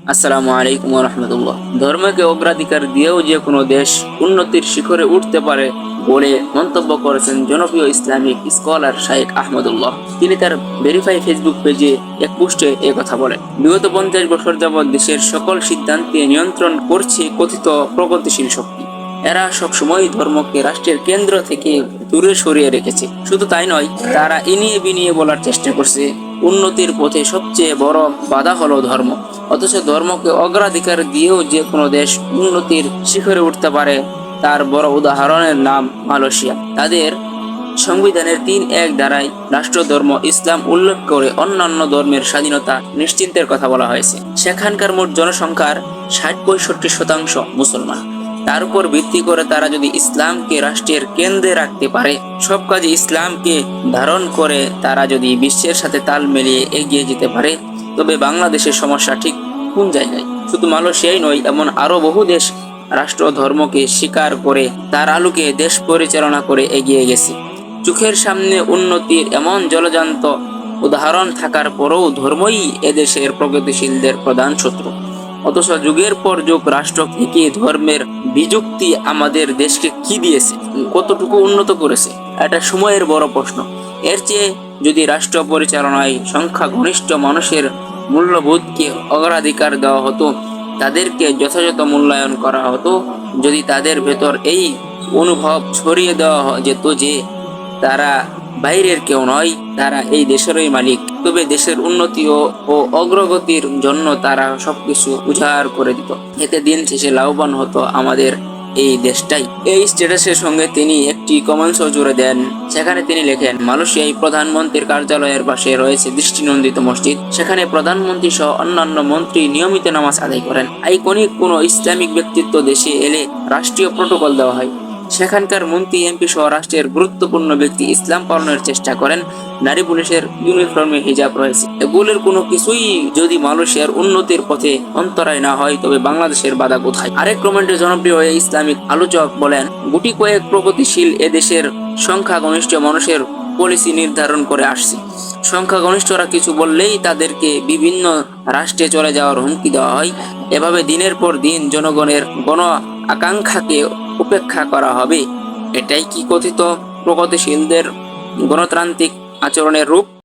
আসসালামু আলাইকুম ওয়া রাহমাতুল্লাহ। ধর্মকে অগ্রাধিকার দিয়েও যে কোনো দেশ উন্নতির শিখরে উঠতে পারে বলে মন্তব্য করেছেন জনপ্রিয় ইসলামিক স্কলার শাইখ আহমদুল্লাহ। তিনি তার ভেরিফাই ফেসবুক পেজে এক পোস্টে কথা বলেন, বিগত 50 বছর যাবৎ দেশের সকল সিদ্ধান্তে নিয়ন্ত্রণ করছে কথিত প্রগতিশীল শক্তি। এরা সবসময় ধর্মকে রাষ্ট্রের কেন্দ্র থেকে দূরে সরিয়ে রেখেছে। শুধু তাই নয়, তারা ইনিয়ে বিনিয়ে বলার চেষ্টা করছে উন্নতির পথে সবচেয়ে বড় বাধা হলো ধর্ম। অথচ ধর্মকে অগ্রাধিকার দিয়েও যে কোনো দেশ উন্নতির শিখরে উঠতে পারে, তার বড় উদাহরণের নাম মালয়েশিয়া। তাদের সংবিধানের ৩.১ ধারায় রাষ্ট্রধর্ম ইসলাম উল্লেখ করে অন্যান্য ধর্মের স্বাধীনতা নিশ্চিন্তের কথা বলা হয়েছে। সেখানকার মোট জনসংখ্যার ৬০-৬৫% মুসলমান। তার উপর ভিত্তি করে তারা যদি ইসলামকে রাষ্ট্রের কেন্দ্রে রাখতে পারে, সব কাজে ইসলামকে ধারণ করে তারা যদি বিশ্বের সাথে তাল মিলিয়ে এগিয়ে যেতে পারে, তবে বাংলাদেশের সমস্যা ঠিক কোন জায়গায়? শুধু মালয়েশিয়াই নয়, এমন আরো বহু দেশ রাষ্ট্র ধর্মকে স্বীকার করে তার আলোকে দেশ পরিচালনা করে এগিয়ে গেছে। চোখের সামনে উন্নতির এমন জলজান্ত উদাহরণ থাকার পরেও ধর্মই এদেশের প্রগতিশীলদের প্রধান শত্রু। অথচ যুগের পর যুগ রাষ্ট্র থেকে ধর্মের বিযুক্তি আমাদের দেশকে কি দিয়েছে, কতটুকু উন্নত করেছে, এটা সময়ের বড় প্রশ্ন। এর চেয়ে যদি রাষ্ট্র পরিচালনায় সংখ্যাগরিষ্ঠ মানুষের মূল্যবোধকে অগ্রাধিকার দেওয়া হতো, তাদেরকে যথাযথ মূল্যায়ন করা হতো, যদি তাদের ভেতর এই অনুভব ছড়িয়ে দেওয়া যেত যে তারা বাইরের কেউ নয়, তারা এই দেশেরই মালিক, তবে দেশের উন্নতি ও অগ্রগতির জন্য তারা সবকিছু উজাড় করে দিত। এতে দিন শেষে লাভবান হতো আমাদের এই দেশটাই। এই স্ট্যাটাসের সঙ্গে তিনি একটি কমেন্টসও জুড়ে দেন। সেখানে তিনি লেখেন, মালয়েশিয়ায় প্রধানমন্ত্রীর কার্যালয়ের পাশে রয়েছে দৃষ্টিনন্দিত মসজিদ। সেখানে প্রধানমন্ত্রী সহ অন্যান্য মন্ত্রী নিয়মিত নামাজ আদায় করেন। আইকনিক কোনো ইসলামিক ব্যক্তিত্ব দেশে এলে রাষ্ট্রীয় প্রটোকল দেওয়া হয়। সেখানকার মন্ত্রী, এমপি সহ রাষ্ট্রের গুরুত্বপূর্ণ ব্যক্তি ইসলাম পালনের চেষ্টা করেন। নারী পুলিশের ইউনিফর্মে হিজাব রয়েছে। এগুলোর কোনো কিছুই যদি মালয়েশিয়ার উন্নতির পথে অন্তরায় না হয়, তবে বাংলাদেশের বাধা কোথায়? আরেক কমেন্টে জনপ্রিয় ইসলামিক আলোচক বলেন, গুটি কয়েক প্রগতিশীল এদেশের সংখ্যাগরিষ্ঠ মানুষের পলিসি নির্ধারণ করে আসছে। সংখ্যাগরিষ্ঠরা কিছু বললেই তাদেরকে বিভিন্ন রাষ্ট্রে চলে যাওয়ার হুমকি দেওয়া হয়। এভাবে দিনের পর দিন জনগণের গণ আকাঙ্ক্ষাকে উপেক্ষা করা হবে। এটাই কি কথিত প্রগতিশীলদের গণতান্ত্রিক আচরণের রূপ?